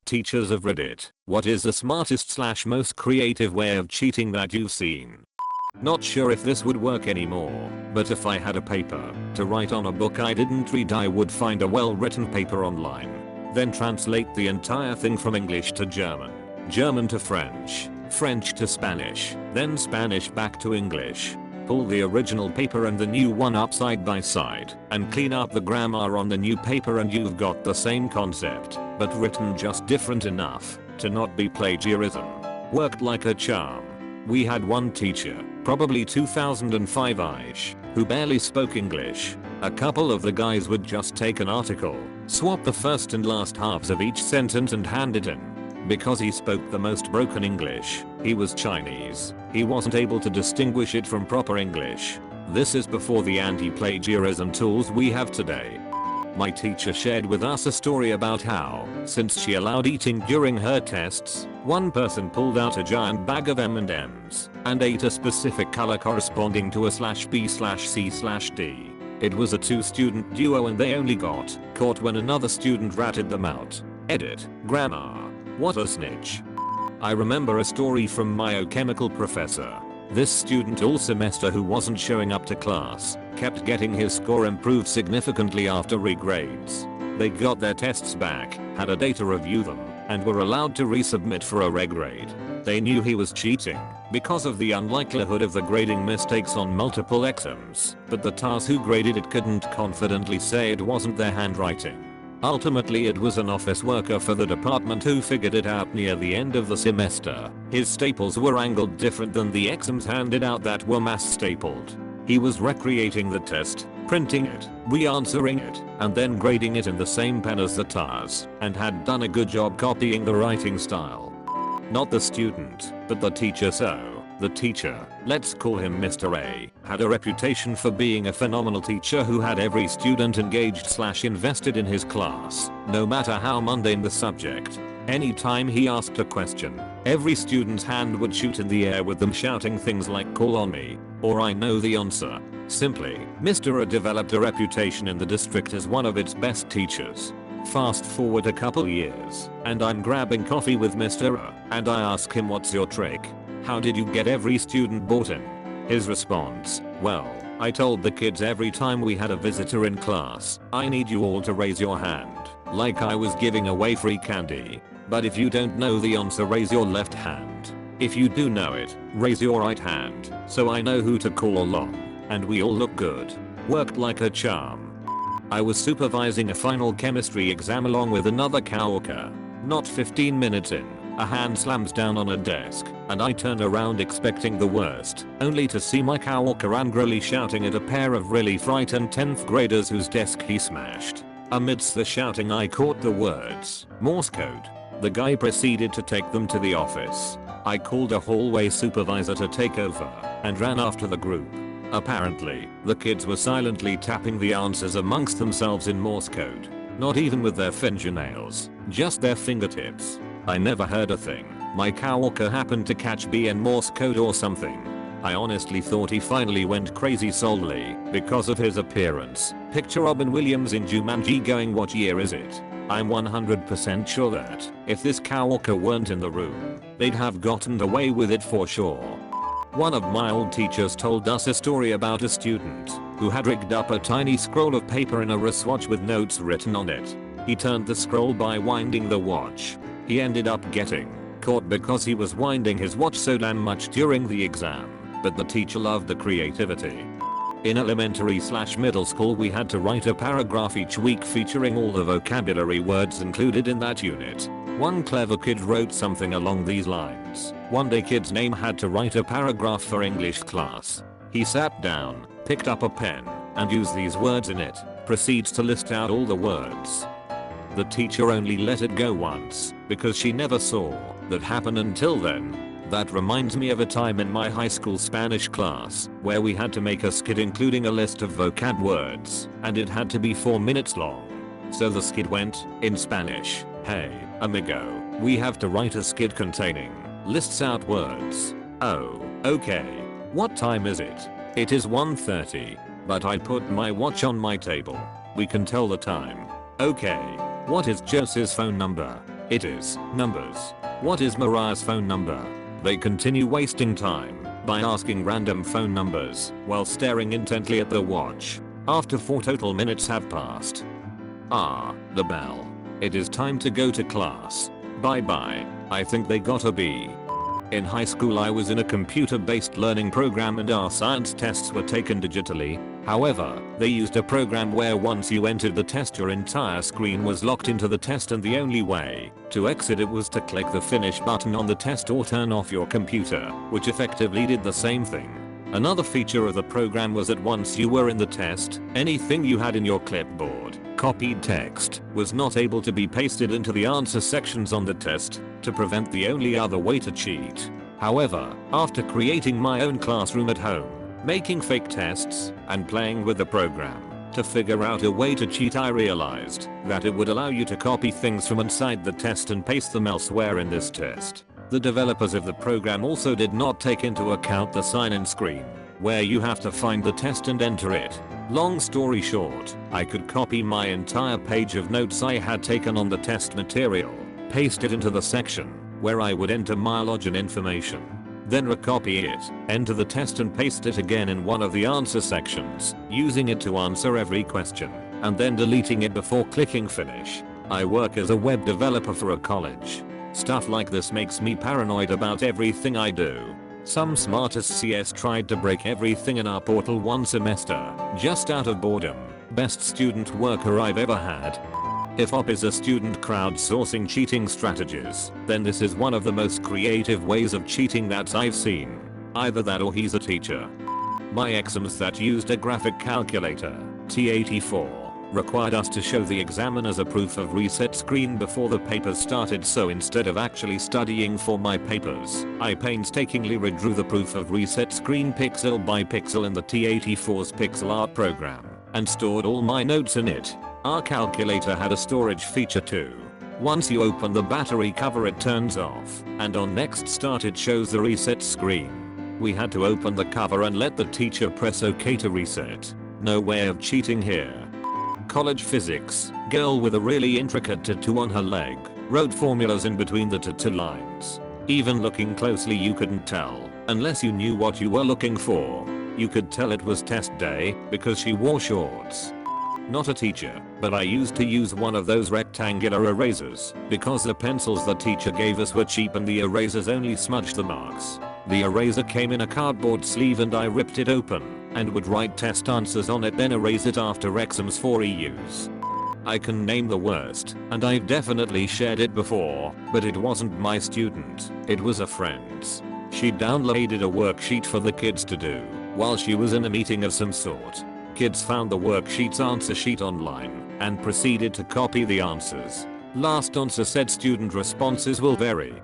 Teachers of Reddit, what is the smartest / most creative way of cheating that you've seen? Not sure if this would work anymore, but if I had a paper to write on a book I didn't read, I would find a well-written paper online. Then translate the entire thing from English to German, German to French, French to Spanish, then Spanish back to English. Pull the original paper and the new one up side by side and clean up the grammar on the new paper, and you've got the same concept, but written just different enough to not be plagiarism. Worked like a charm. We had one teacher, probably 2005-ish, who barely spoke English. A couple of the guys would just take an article, swap the first and last halves of each sentence and hand it in. Because he spoke the most broken English, he was Chinese, he wasn't able to distinguish it from proper English. This is before the anti-plagiarism tools we have today. My teacher shared with us a story about how, since she allowed eating during her tests, one person pulled out a giant bag of M&Ms and ate a specific color corresponding to a /B/C/D. It was a 2-student duo and they only got caught when another student ratted them out. Edit. Grammar. What a snitch. I remember a story from my chemical professor. This student all semester who wasn't showing up to class kept getting his score improved significantly after regrades. They got their tests back, had a day to review them, and were allowed to resubmit for a regrade. They knew he was cheating because of the unlikelihood of the grading mistakes on multiple exams, but the TAs who graded it couldn't confidently say it wasn't their handwriting. Ultimately it was an office worker for the department who figured it out near the end of the semester. His staples were angled different than the exams handed out that were mass stapled. He was recreating the test, printing it, re-answering it, and then grading it in the same pen as the TAs, and had done a good job copying the writing style. Not the student, but the teacher. So the teacher, let's call him Mr. A, had a reputation for being a phenomenal teacher who had every student engaged / invested in his class, no matter how mundane the subject. Anytime he asked a question, every student's hand would shoot in the air with them shouting things like "call on me" or "I know the answer." Simply, Mr. A developed a reputation in the district as one of its best teachers. Fast forward a couple years, and I'm grabbing coffee with Mr. A, and I ask him, "What's your trick? How did you get every student bought in?" His response, "Well, I told the kids every time we had a visitor in class, I need you all to raise your hand, like I was giving away free candy. But if you don't know the answer, raise your left hand. If you do know it, raise your right hand, so I know who to call along, and we all look good." Worked like a charm. I was supervising a final chemistry exam along with another coworker. Not 15 minutes in, a hand slams down on a desk, and I turn around expecting the worst, only to see my coworker angrily shouting at a pair of really frightened 10th graders whose desk he smashed. Amidst the shouting I caught the words, "Morse code." The guy proceeded to take them to the office. I called a hallway supervisor to take over, and ran after the group. Apparently, the kids were silently tapping the answers amongst themselves in Morse code. Not even with their fingernails, just their fingertips. I never heard a thing. My coworker happened to catch B in Morse code or something. I honestly thought he finally went crazy solely because of his appearance. Picture Robin Williams in Jumanji going, "What year is it?" I'm 100% sure that if this coworker weren't in the room, they'd have gotten away with it for sure. One of my old teachers told us a story about a student who had rigged up a tiny scroll of paper in a wristwatch with notes written on it. He turned the scroll by winding the watch. He ended up getting caught because he was winding his watch so damn much during the exam, but the teacher loved the creativity. In elementary / middle school we had to write a paragraph each week featuring all the vocabulary words included in that unit. One clever kid wrote something along these lines. One day kid's name had to write a paragraph for English class. He sat down, picked up a pen, and used these words in it, proceeds to list out all the words. The teacher only let it go once, because she never saw that happen until then. That reminds me of a time in my high school Spanish class, where we had to make a skit including a list of vocab words, and it had to be 4 minutes long. So the skit went, in Spanish, "Hey, amigo, we have to write a skit containing," lists out words. "Oh, okay. What time is it?" "It is 1:30, but I put my watch on my table. We can tell the time." "Okay. What is Jose's phone number?" It is numbers. What is Mariah's phone number? They continue wasting time by asking random phone numbers while staring intently at their watch. After 4 total minutes have passed. The bell. It is time to go to class. Bye bye. I think they got a B. In high school I was in a computer-based learning program and our science tests were taken digitally. However, they used a program where once you entered the test your entire screen was locked into the test and the only way to exit it was to click the finish button on the test or turn off your computer, which effectively did the same thing. Another feature of the program was that once you were in the test, anything you had in your clipboard, copied text, was not able to be pasted into the answer sections on the test to prevent the only other way to cheat. However, after creating my own classroom at home, making fake tests, and playing with the program to figure out a way to cheat, I realized that it would allow you to copy things from inside the test and paste them elsewhere in this test. The developers of the program also did not take into account the sign-in screen, where you have to find the test and enter it. Long story short, I could copy my entire page of notes I had taken on the test material, paste it into the section where I would enter my login information, then recopy it, enter the test and paste it again in one of the answer sections, using it to answer every question, and then deleting it before clicking finish. I work as a web developer for a college. Stuff like this makes me paranoid about everything I do. Some smartest CS tried to break everything in our portal one semester, just out of boredom. Best student worker I've ever had. If OP is a student crowdsourcing cheating strategies, then this is one of the most creative ways of cheating that I've seen. Either that or he's a teacher. My exams that used a graphic calculator, T84, required us to show the examiners a proof of reset screen before the papers started, so instead of actually studying for my papers, I painstakingly redrew the proof of reset screen pixel by pixel in the T84's pixel art program, and stored all my notes in it. Our calculator had a storage feature too. Once you open the battery cover it turns off, and on next start it shows the reset screen. We had to open the cover and let the teacher press OK to reset. No way of cheating here. College physics, girl with a really intricate tattoo on her leg, wrote formulas in between the tattoo lines. Even looking closely you couldn't tell, unless you knew what you were looking for. You could tell it was test day, because she wore shorts. Not a teacher, but I used to use one of those rectangular erasers, because the pencils the teacher gave us were cheap and the erasers only smudged the marks. The eraser came in a cardboard sleeve and I ripped it open, and would write test answers on it then erase it after exams for reuse. I can name the worst, and I've definitely shared it before, but it wasn't my student, it was a friend's. She downloaded a worksheet for the kids to do, while she was in a meeting of some sort. Kids found the worksheet's answer sheet online, and proceeded to copy the answers. Last answer said student responses will vary.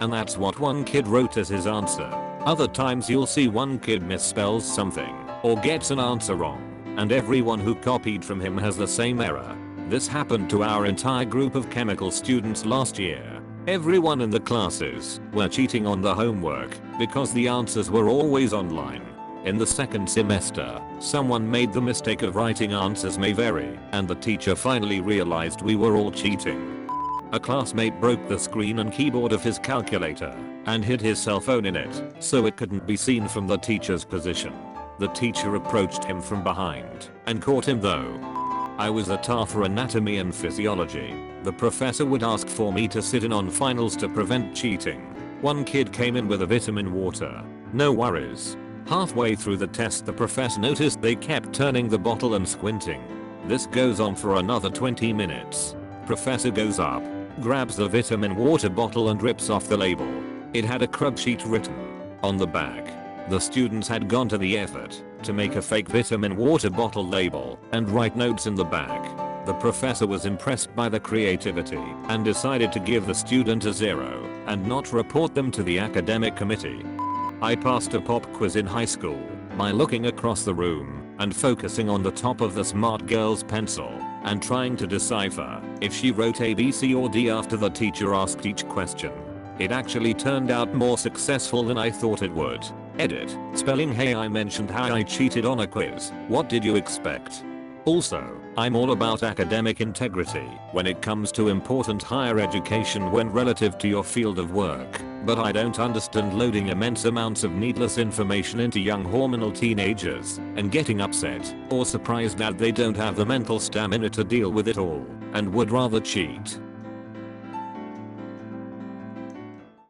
And that's what one kid wrote as his answer. Other times you'll see one kid misspells something, or gets an answer wrong, and everyone who copied from him has the same error. This happened to our entire group of chemical students last year. Everyone in the classes were cheating on the homework, because the answers were always online. In the second semester, someone made the mistake of writing answers may vary, and the teacher finally realized we were all cheating. A classmate broke the screen and keyboard of his calculator, and hid his cell phone in it, so it couldn't be seen from the teacher's position. The teacher approached him from behind, and caught him though. I was a tar for anatomy and physiology. The professor would ask for me to sit in on finals to prevent cheating. One kid came in with a vitamin water. No worries. Halfway through the test the professor noticed they kept turning the bottle and squinting. This goes on for another 20 minutes. Professor goes up, grabs the vitamin water bottle and rips off the label. It had a crub sheet written on the back. The students had gone to the effort to make a fake vitamin water bottle label and write notes in the back. The professor was impressed by the creativity and decided to give the student a 0 and not report them to the academic committee. I passed a pop quiz in high school by looking across the room and focusing on the top of the smart girl's pencil and trying to decipher if she wrote A, B, C or D after the teacher asked each question. It actually turned out more successful than I thought it would. Edit. Spelling. Hey, I mentioned how I cheated on a quiz. What did you expect? Also, I'm all about academic integrity when it comes to important higher education when relative to your field of work, but I don't understand loading immense amounts of needless information into young hormonal teenagers and getting upset or surprised that they don't have the mental stamina to deal with it all and would rather cheat.